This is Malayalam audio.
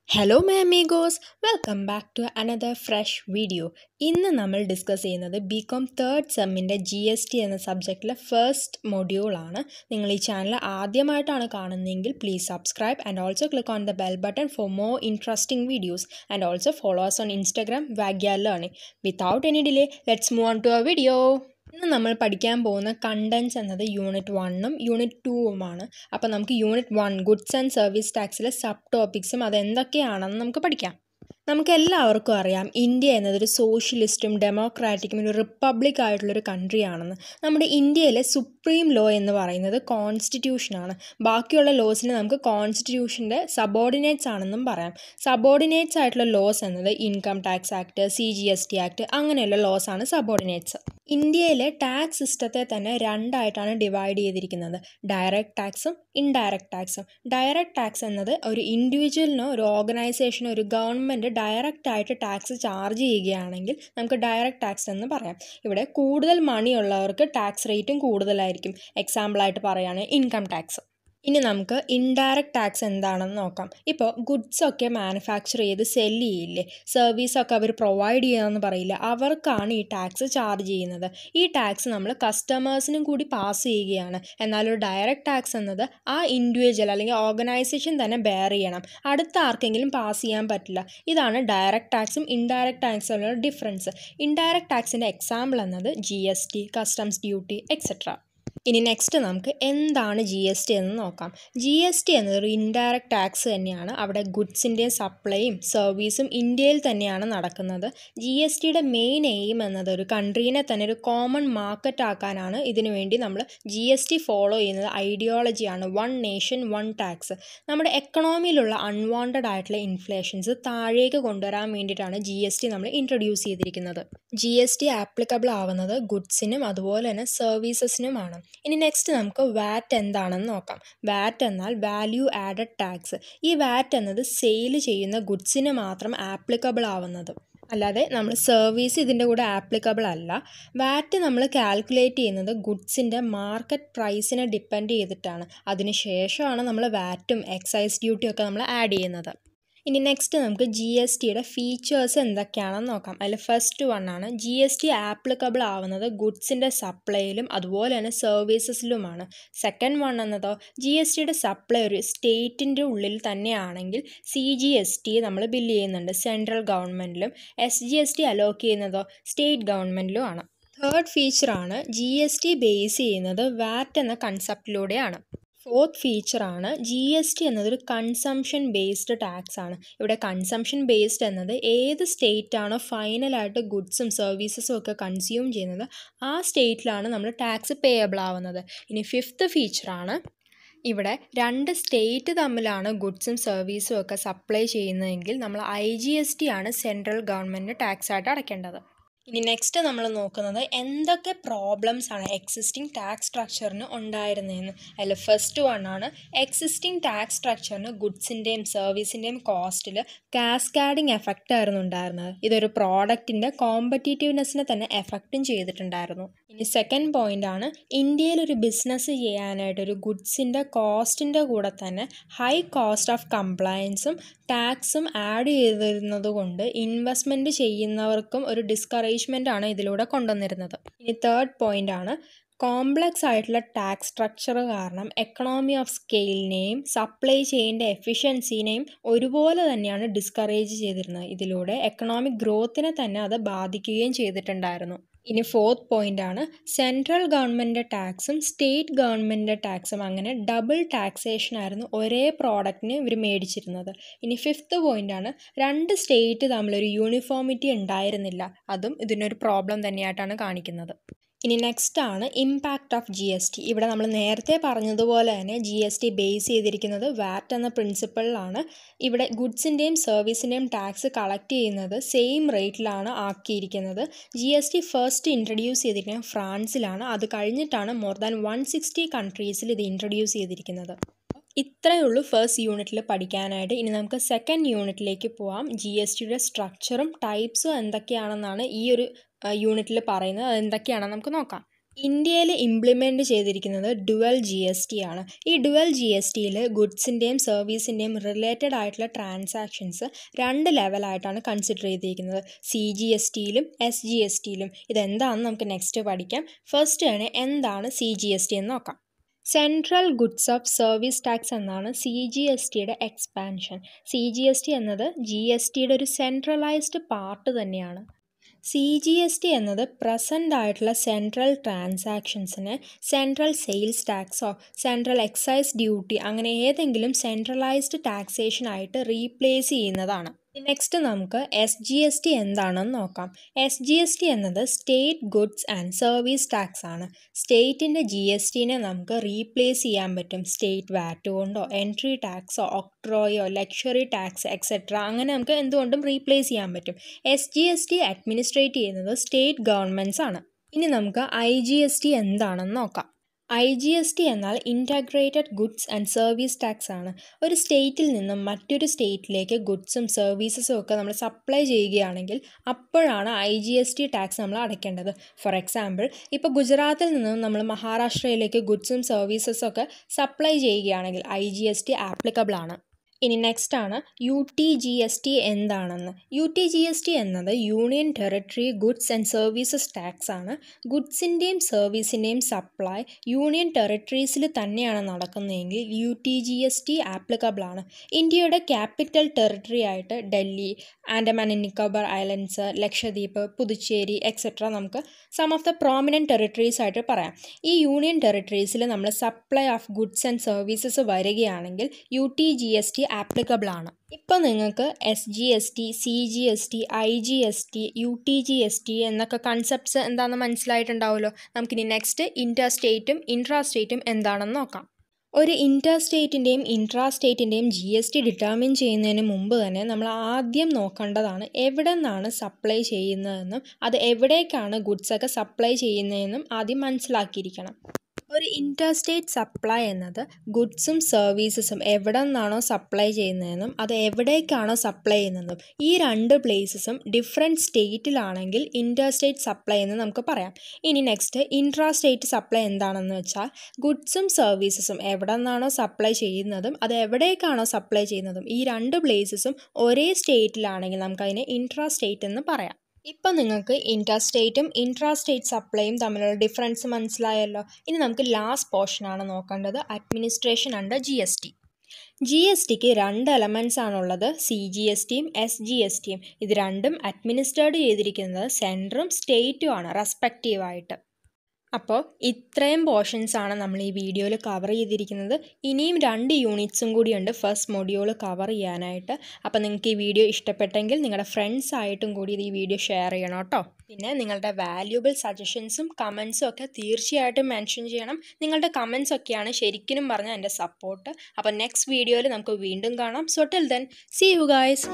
Hello my amigos, welcome back to another fresh video. ഇന്ന് നമ്മൾ ഡിസ്കസ് ചെയ്യുന്നത് Bcom തേർഡ് സെമ്മിൻ്റെ GST എന്ന സബ്ജക്റ്റിലെ ഫസ്റ്റ് മൊഡ്യൂളാണ്. നിങ്ങൾ ഈ ചാനൽ ആദ്യമായിട്ടാണ് കാണുന്നതെങ്കിൽ please subscribe and also click on the bell button for more interesting videos and also follow us on Instagram Vagya Learning. Without any delay, let's move on to our video. ഇന്ന് നമ്മൾ പഠിക്കാൻ പോകുന്ന കണ്ടൻസ് എന്നത് യൂണിറ്റ് 1ഉം യൂണിറ്റ് 2ഉമാണ്. അപ്പോൾ നമുക്ക് യൂണിറ്റ് 1 ഗുഡ്സ് ആൻഡ് സർവീസ് ടാക്സിലെ സബ് ടോപ്പിക്സും അതെന്തൊക്കെയാണെന്ന് നമുക്ക് പഠിക്കാം. നമുക്ക് എല്ലാവർക്കും അറിയാം ഇന്ത്യ എന്നതൊരു സോഷ്യലിസ്റ്റും ഡെമോക്രാറ്റിക്കും ഒരു റിപ്പബ്ലിക് ആയിട്ടുള്ളൊരു കൺട്രിയാണെന്ന്. നമ്മുടെ ഇന്ത്യയിലെ സുപ്രീം ലോ എന്ന് പറയുന്നത് കോൺസ്റ്റിറ്റ്യൂഷനാണ്. ബാക്കിയുള്ള ലോസിനെ നമുക്ക് കോൺസ്റ്റിറ്റ്യൂഷൻ്റെ സബോർഡിനേറ്റ്സ് ആണെന്നും പറയാം. സബോർഡിനേറ്റ്സ് ആയിട്ടുള്ള ലോസ് എന്നത് income tax act, GST act അങ്ങനെയുള്ള ലോസാണ് സബോർഡിനേറ്റ്സ്. ഇന്ത്യയിലെ ടാക്സ് സിസ്റ്റത്തെ തന്നെ രണ്ടായിട്ടാണ് ഡിവൈഡ് ചെയ്തിരിക്കുന്നത്, ഡയറക്റ്റ് ടാക്സും ഇൻഡയറക്റ്റ് ടാക്സും. ഡയറക്റ്റ് ടാക്സ് എന്നത് ഒരു ഇൻഡിവിജ്വലിനോ ഒരു ഓർഗനൈസേഷനോ ഒരു ഗവൺമെൻറ് ഡയറക്റ്റ് ആയിട്ട് ടാക്സ് ചാർജ് ചെയ്യുകയാണെങ്കിൽ നമുക്ക് ഡയറക്റ്റ് ടാക്സ് എന്ന് പറയാം. ഇവിടെ കൂടുതൽ മണി ഉള്ളവർക്ക് ടാക്സ് റേറ്റും കൂടുതലായിരിക്കും. എക്സാമ്പിളായിട്ട് പറയുകയാണെങ്കിൽ ഇൻകം ടാക്സ്. ഇനി നമുക്ക് ഇൻഡയറക്റ്റ് ടാക്സ് എന്താണെന്ന് നോക്കാം. ഇപ്പോൾ ഗുഡ്സൊക്കെ മാനുഫാക്ചർ ചെയ്ത് സെല്ല് ചെയ്യില്ലേ, സർവീസൊക്കെ അവർ പ്രൊവൈഡ് ചെയ്യാമെന്ന് പറയില്ല, അവർക്കാണ് ഈ ടാക്സ് ചാർജ് ചെയ്യുന്നത്. ഈ ടാക്സ് നമ്മൾ കസ്റ്റമേഴ്സിനും കൂടി പാസ് ചെയ്യുകയാണ്. എന്നാൽ ഒരു ഡയറക്റ്റ് ടാക്സ് എന്നത് ആ ഇൻഡിവിജ്വൽ അല്ലെങ്കിൽ ഓർഗനൈസേഷൻ തന്നെ ബെയർ ചെയ്യണം, അടുത്ത ആർക്കെങ്കിലും പാസ് ചെയ്യാൻ പറ്റില്ല. ഇതാണ് ഡയറക്റ്റ് ടാക്സും ഇൻഡയറക്റ്റ് ടാക്സുള്ള ഡിഫറൻസ്. ഇൻഡയറക്റ്റ് ടാക്സിൻ്റെ എക്സാമ്പിൾ എന്നത് GST, കസ്റ്റംസ് ഡ്യൂട്ടി എക്സെട്ര. ഇനി നെക്സ്റ്റ് നമുക്ക് എന്താണ് GST എന്ന് നോക്കാം. GST എന്നതൊരു ഇൻഡയറക്റ്റ് ടാക്സ് തന്നെയാണ്. അവിടെ ഗുഡ്സിൻ്റെയും സപ്ലൈയും സർവീസും ഇന്ത്യയിൽ തന്നെയാണ് നടക്കുന്നത്. GSTയുടെ മെയിൻ എയിം എന്നത് ഒരു കൺട്രീനെ തന്നെ ഒരു കോമൺ മാർക്കറ്റ് ആക്കാനാണ്. ഇതിനു വേണ്ടി നമ്മൾ GST ഫോളോ ചെയ്യുന്നത് ഐഡിയോളജിയാണ്, വൺ നേഷൻ വൺ ടാക്സ്. നമ്മുടെ എക്കണോമിയിലുള്ള അൺവാണ്ടഡ് ആയിട്ടുള്ള ഇൻഫ്ലേഷൻസ് താഴേക്ക് കൊണ്ടുവരാൻ വേണ്ടിയിട്ടാണ് GST നമ്മൾ ഇൻട്രൊഡ്യൂസ് ചെയ്തിരിക്കുന്നത്. GST ആപ്ലിക്കബിൾ ആവുന്നത് ഗുഡ്സിനും അതുപോലെ തന്നെ സർവീസസിനുമാണ്. ഇനി നെക്സ്റ്റ് നമുക്ക് വാറ്റ് എന്താണെന്ന് നോക്കാം. വാറ്റ് എന്നാൽ വാല്യൂ ആഡഡ് ടാക്സ്. ഈ വാറ്റ് എന്നത് സെയിൽ ചെയ്യുന്ന ഗുഡ്സിന് മാത്രം ആപ്ലിക്കബിൾ ആവുന്നത്, അല്ലാതെ നമ്മൾ സർവീസ് ഇതിൻ്റെ കൂടെ ആപ്ലിക്കബിൾ അല്ല. വാറ്റ് നമ്മൾ കാൽക്കുലേറ്റ് ചെയ്യുന്നത് ഗുഡ്സിൻ്റെ മാർക്കറ്റ് പ്രൈസിനെ ഡിപ്പെൻഡ് ചെയ്തിട്ടാണ്. അതിന് ശേഷമാണ് നമ്മൾ വാറ്റും എക്സൈസ് ഡ്യൂട്ടിയും ഒക്കെ നമ്മൾ ആഡ് ചെയ്യുന്നത്. ഇനി നെക്സ്റ്റ് നമുക്ക് GSTയുടെ ഫീച്ചേഴ്സ് എന്തൊക്കെയാണെന്ന് നോക്കാം. അതിൽ ഫസ്റ്റ് വണ്ണാണ് GST ആപ്ലിക്കബിൾ ആവുന്നത് ഗുഡ്സിൻ്റെ സപ്ലൈയിലും അതുപോലെ തന്നെ സർവീസസിലുമാണ്. സെക്കൻഡ് വൺ എന്നതോ GSTയുടെ സപ്ലൈ ഒരു സ്റ്റേറ്റിൻ്റെ ഉള്ളിൽ തന്നെയാണെങ്കിൽ CGST നമ്മൾ ബില്ല് ചെയ്യുന്നുണ്ട് സെൻട്രൽ ഗവൺമെൻറ്റിലും, SGST അലോക്ക് ചെയ്യുന്നതോ സ്റ്റേറ്റ് ഗവൺമെൻറ്റിലുമാണ്. തേർഡ് ഫീച്ചറാണ് GST ബേസ് ചെയ്യുന്നത് വാറ്റ് എന്ന കൺസെപ്റ്റിലൂടെയാണ്. ഫോർത്ത് ഫീച്ചറാണ് GST എന്നതൊരു കൺസംഷൻ ബേസ്ഡ് ടാക്സ് ആണ്. ഇവിടെ കൺസംഷൻ ബേസ്ഡ് എന്നത് ഏത് സ്റ്റേറ്റാണോ ഫൈനലായിട്ട് ഗുഡ്സും സർവീസസും ഒക്കെ കൺസ്യൂം ചെയ്യുന്നത് ആ സ്റ്റേറ്റിലാണ് നമ്മൾ ടാക്സ് പേയബിൾ ആവുന്നത്. ഇനി ഫിഫ്ത്ത് ഫീച്ചറാണ് ഇവിടെ രണ്ട് സ്റ്റേറ്റ് തമ്മിലാണ് ഗുഡ്സും സർവീസും ഒക്കെ സപ്ലൈ ചെയ്യുന്നതെങ്കിൽ നമ്മൾ IGST ആണ് സെൻട്രൽ ഗവൺമെൻറ് ടാക്സ് ആയിട്ട് അടയ്ക്കേണ്ടത്. ഇനി നെക്സ്റ്റ് നമ്മൾ നോക്കുന്നത് എന്തൊക്കെ പ്രോബ്ലംസ് ആണ് എക്സിസ്റ്റിംഗ് ടാക്സ് സ്ട്രക്ചറിന് ഉണ്ടായിരുന്നതെന്ന്. അതിൽ ഫസ്റ്റ് വണ്ണാണ് എക്സിസ്റ്റിംഗ് ടാക്സ് സ്ട്രക്ചറിന് ഗുഡ്സിൻ്റെയും സർവീസിൻ്റെയും കോസ്റ്റിൽ കാസ്കാഡിങ് എഫക്റ്റ് ആയിരുന്നു ഉണ്ടായിരുന്നത്. ഇതൊരു പ്രോഡക്റ്റിൻ്റെ കോമ്പറ്റീറ്റീവ്നെസ്സിനെ തന്നെ എഫക്റ്റും ചെയ്തിട്ടുണ്ടായിരുന്നു. ഇനി സെക്കൻഡ് പോയിൻ്റ് ആണ് ഇന്ത്യയിലൊരു ബിസിനസ് ചെയ്യാനായിട്ട് ഒരു ഗുഡ്സിൻ്റെ കോസ്റ്റിൻ്റെ കൂടെ തന്നെ ഹൈ കോസ്റ്റ് ഓഫ് കംപ്ലയൻസും ടാക്സും ആഡ് ചെയ്തിരുന്നത് കൊണ്ട് ഇൻവെസ്റ്റ്മെൻറ്റ് ചെയ്യുന്നവർക്കും ഒരു ഡിസ്കറേജ്മെൻ്റ് ആണ് ഇതിലൂടെ കൊണ്ടുവന്നിരുന്നത്. ഇനി തേർഡ് പോയിൻ്റ് ആണ് കോംപ്ലക്സ് ആയിട്ടുള്ള ടാക്സ് സ്ട്രക്ചർ കാരണം എക്കണോമി ഓഫ് സ്കെയിലിനെയും സപ്ലൈ ചെയിൻ്റെ എഫിഷ്യൻസിനെയും ഒരുപോലെ തന്നെയാണ് ഡിസ്കറേജ് ചെയ്തിരുന്നത്. ഇതിലൂടെ എക്കണോമിക് ഗ്രോത്തിനെ തന്നെ അത് ബാധിക്കുകയും ചെയ്തിട്ടുണ്ടായിരുന്നു. ഇനി ഫോർത്ത് പോയിൻ്റ് ആണ് സെൻട്രൽ ഗവൺമെൻറ് ടാക്സും സ്റ്റേറ്റ് ഗവൺമെൻറ് ടാക്സും അങ്ങനെ ഡബിൾ ടാക്സേഷൻ ആയിരുന്നു ഒരേ പ്രോഡക്റ്റിന് ഇവർ മേടിച്ചിരുന്നത്. ഇനി ഫിഫ്ത്ത് പോയിൻ്റ് ആണ് രണ്ട് സ്റ്റേറ്റ് തമ്മിലൊരു യൂണിഫോമിറ്റി ഉണ്ടായിരുന്നില്ല. അതും ഇതിനൊരു പ്രോബ്ലം തന്നെയായിട്ടാണ് കാണിക്കുന്നത്. ഇനി നെക്സ്റ്റ് ആണ് ഇമ്പാക്റ്റ് ഓഫ് GST. ഇവിടെ നമ്മൾ നേരത്തെ പറഞ്ഞതുപോലെ തന്നെ GST ബേസ് ചെയ്തിരിക്കുന്നത് വാറ്റ് എന്ന പ്രിൻസിപ്പിളിലാണ്. ഇവിടെ ഗുഡ്സിൻ്റെയും സർവീസിൻ്റെയും ടാക്സ് കളക്ട് ചെയ്യുന്നത് സെയിം റേറ്റിലാണ് ആക്കിയിരിക്കുന്നത്. GST ഫസ്റ്റ് ഇൻട്രൊഡ്യൂസ് ചെയ്തിരിക്കുന്നത് ഫ്രാൻസിലാണ്. അത് കഴിഞ്ഞിട്ടാണ് മോർ ദാൻ 160 കൺട്രീസിൽ ഇത് ഇൻട്രൊഡ്യൂസ് ചെയ്തിരിക്കുന്നത്. ഇത്രയേ ഉള്ളൂ ഫസ്റ്റ് യൂണിറ്റിൽ പഠിക്കാനായിട്ട്. ഇനി നമുക്ക് സെക്കൻഡ് യൂണിറ്റിലേക്ക് പോവാം. GSTയുടെ സ്ട്രക്ചറും ടൈപ്സും എന്തൊക്കെയാണെന്നാണ് ഈ ഒരു യൂണിറ്റിൽ പറയുന്നത്. അത് എന്തൊക്കെയാണെന്ന് നമുക്ക് നോക്കാം. ഇന്ത്യയിൽ ഇംപ്ലിമെൻറ്റ് ചെയ്തിരിക്കുന്നത് ഡുവൽ GST ആണ്. ഈ ഡുവൽ GSTയിൽ ഗുഡ്സിൻ്റെയും സർവീസിൻ്റെയും റിലേറ്റഡ് ആയിട്ടുള്ള ട്രാൻസാക്ഷൻസ് 2 ലെവലായിട്ടാണ് കൺസിഡർ ചെയ്തിരിക്കുന്നത്. CGSTയിലും SGSTയിലും. ഇതെന്താണെന്ന് നമുക്ക് നെക്സ്റ്റ് പഠിക്കാം. ഫസ്റ്റ് തന്നെ എന്താണ് CGST എന്ന് നോക്കാം. Central goods of service tax എന്നാണ് CGSTയുടെ എക്സ്പാൻഷൻ. CGST എന്നത് GSTയുടെ ഒരു സെൻട്രലൈസ്ഡ് പാർട്ട് തന്നെയാണ്. CGST എന്നത് പ്രസൻ്റ് ആയിട്ടുള്ള സെൻട്രൽ ട്രാൻസാക്ഷൻസിനെ സെൻട്രൽ സെയിൽസ് ടാക്സോ സെൻട്രൽ എക്സൈസ് ഡ്യൂട്ടി അങ്ങനെ ഏതെങ്കിലും സെൻട്രലൈസ്ഡ് ടാക്സേഷൻ ആയിട്ട് റീപ്ലേസ് ചെയ്യുന്നതാണ്. നെക്സ്റ്റ് നമുക്ക് SGST എന്താണെന്ന് നോക്കാം. SGST എന്നത് state goods and service tax ആണ്. സ്റ്റേറ്റിൻ്റെ GSTനെ നമുക്ക് റീപ്ലേസ് ചെയ്യാൻ പറ്റും. സ്റ്റേറ്റ് വാറ്റ് കൊണ്ടോ എൻട്രി ടാക്സോ ഒക്ട്രോയോ ലക്ഷറി ടാക്സ് എക്സെട്ര അങ്ങനെ നമുക്ക് എന്തുകൊണ്ടും റീപ്ലേസ് ചെയ്യാൻ പറ്റും. SGST അഡ്മിനിസ്ട്രേറ്റ് ചെയ്യുന്നത് സ്റ്റേറ്റ് ഗവൺമെൻറ്റ്സ് ആണ്. ഇനി നമുക്ക് IGST എന്താണെന്ന് നോക്കാം. IGST എന്നാൽ integrated goods and service tax ആണ്. ഒരു സ്റ്റേറ്റിൽ നിന്നും മറ്റൊരു സ്റ്റേറ്റിലേക്ക് ഗുഡ്സും സർവീസസും ഒക്കെ നമ്മൾ സപ്ലൈ ചെയ്യുകയാണെങ്കിൽ അപ്പോഴാണ് IGST ടാക്സ് നമ്മൾ അടയ്ക്കേണ്ടത്. ഫോർ എക്സാമ്പിൾ ഇപ്പോൾ ഗുജറാത്തിൽ നിന്നും നമ്മൾ മഹാരാഷ്ട്രയിലേക്ക് ഗുഡ്സും സർവീസസും ഒക്കെ സപ്ലൈ ചെയ്യുകയാണെങ്കിൽ IGST ആപ്ലിക്കബിൾ ആണ്. ഇനി നെക്സ്റ്റ് ആണ് UTGST എന്താണെന്ന്. UTGST എന്നത് union territory goods and services tax ആണ്. ഗുഡ്സിൻ്റെയും സർവീസിൻ്റെയും സപ്ലൈ യൂണിയൻ ടെറിട്ടറീസിൽ തന്നെയാണ് നടക്കുന്നതെങ്കിൽ UTGST ആപ്ലിക്കബിൾ ആണ്. ഇന്ത്യയുടെ ക്യാപിറ്റൽ ടെറിട്ടറി ആയിട്ട് Delhi, Andaman and Nicobar islands, Lakshadweep, Puducherry etcetera നമുക്ക് some of the prominent territories ആയിട്ട് പറയാം. ഈ യൂണിയൻ ടെറിട്ടറീസിൽ നമ്മൾ supply of goods and services വരികയാണെങ്കിൽ UTGST ആപ്ലിക്കബിൾ ആണ്. ഇപ്പോൾ നിങ്ങൾക്ക് SGST, CGST, IGST, UTGST എന്നൊക്കെ കൺസെപ്റ്റ്സ് എന്താണെന്ന് മനസ്സിലായിട്ടുണ്ടാവുമല്ലോ. നമുക്കിനി നെക്സ്റ്റ് ഇൻ്റർ സ്റ്റേറ്റും ഇൻട്രാ സ്റ്റേറ്റും എന്താണെന്ന് നോക്കാം. ഒരു ഇൻ്റർ സ്റ്റേറ്റിൻ്റെയും ഇൻട്രാ സ്റ്റേറ്റിൻ്റെയും GST ഡിറ്റർമിൻ ചെയ്യുന്നതിന് മുമ്പ് തന്നെ നമ്മൾ ആദ്യം നോക്കേണ്ടതാണ് എവിടെ നിന്നാണ് സപ്ലൈ ചെയ്യുന്നതെന്നും അത് എവിടേക്കാണ് ഗുഡ്സൊക്കെ സപ്ലൈ ചെയ്യുന്നതെന്നും ആദ്യം മനസ്സിലാക്കിയിരിക്കണം. ഒരു ഇൻ്റർ സ്റ്റേറ്റ് സപ്ലൈ എന്നത് ഗുഡ്സും സർവീസസും എവിടെ നിന്നാണോ സപ്ലൈ ചെയ്യുന്നതെന്നും അത് എവിടേക്കാണോ സപ്ലൈ ചെയ്യുന്നതും ഈ 2 പ്ലേസസും ഡിഫറെൻറ്റ് സ്റ്റേറ്റിലാണെങ്കിൽ ഇൻ്റർ സ്റ്റേറ്റ് സപ്ലൈ എന്ന് നമുക്ക് പറയാം. ഇനി നെക്സ്റ്റ് ഇൻട്രാ സ്റ്റേറ്റ് സപ്ലൈ എന്താണെന്ന് വെച്ചാൽ ഗുഡ്സും സർവീസസും എവിടെ നിന്നാണോ സപ്ലൈ ചെയ്യുന്നതും അത് എവിടേക്കാണോ സപ്ലൈ ചെയ്യുന്നതും ഈ 2 പ്ലേസസും ഒരേ സ്റ്റേറ്റിലാണെങ്കിൽ നമുക്കതിനെ ഇൻട്രാ സ്റ്റേറ്റ് എന്ന് പറയാം. ഇപ്പം നിങ്ങൾക്ക് ഇൻ്റർ സ്റ്റേറ്റും ഇൻട്രാ സ്റ്റേറ്റ് സപ്ലൈയും തമ്മിലുള്ള ഡിഫറൻസ് മനസ്സിലായല്ലോ. ഇനി നമുക്ക് ലാസ്റ്റ് പോർഷനാണ് നോക്കേണ്ടത്, അഡ്മിനിസ്ട്രേഷൻ അണ്ടർ GST. GSTക്ക് 2 എലമെൻറ്റ്സ് ആണുള്ളത്, CGSTയും SGSTയും. ഇത് രണ്ടും അഡ്മിനിസ്ട്രേഡ് ചെയ്തിരിക്കുന്നത് സെൻറ്ററും സ്റ്റേറ്റും ആണ് റെസ്പെക്റ്റീവായിട്ട്. അപ്പോൾ ഇത്രയും പോർഷൻസാണ് നമ്മൾ ഈ വീഡിയോയിൽ കവർ ചെയ്തിരിക്കുന്നത്. ഇനിയും 2 യൂണിറ്റ്സും കൂടിയുണ്ട് ഫസ്റ്റ് മൊഡ്യൂൾ കവർ ചെയ്യാനായിട്ട്. അപ്പോൾ നിങ്ങൾക്ക് ഈ വീഡിയോ ഇഷ്ടപ്പെട്ടെങ്കിൽ നിങ്ങളുടെ ഫ്രണ്ട്സായിട്ടും കൂടി ഈ വീഡിയോ ഷെയർ ചെയ്യണം കേട്ടോ. പിന്നെ നിങ്ങളുടെ വാല്യൂബിൾ സജഷൻസും കമൻസും ഒക്കെ തീർച്ചയായിട്ടും മെൻഷൻ ചെയ്യണം. നിങ്ങളുടെ കമൻസ് ഒക്കെയാണ് ശരിക്കും പറഞ്ഞാൽ എൻ്റെ സപ്പോർട്ട്. അപ്പോൾ നെക്സ്റ്റ് വീഡിയോയിൽ നമുക്ക് വീണ്ടും കാണാം. So till then see you guys.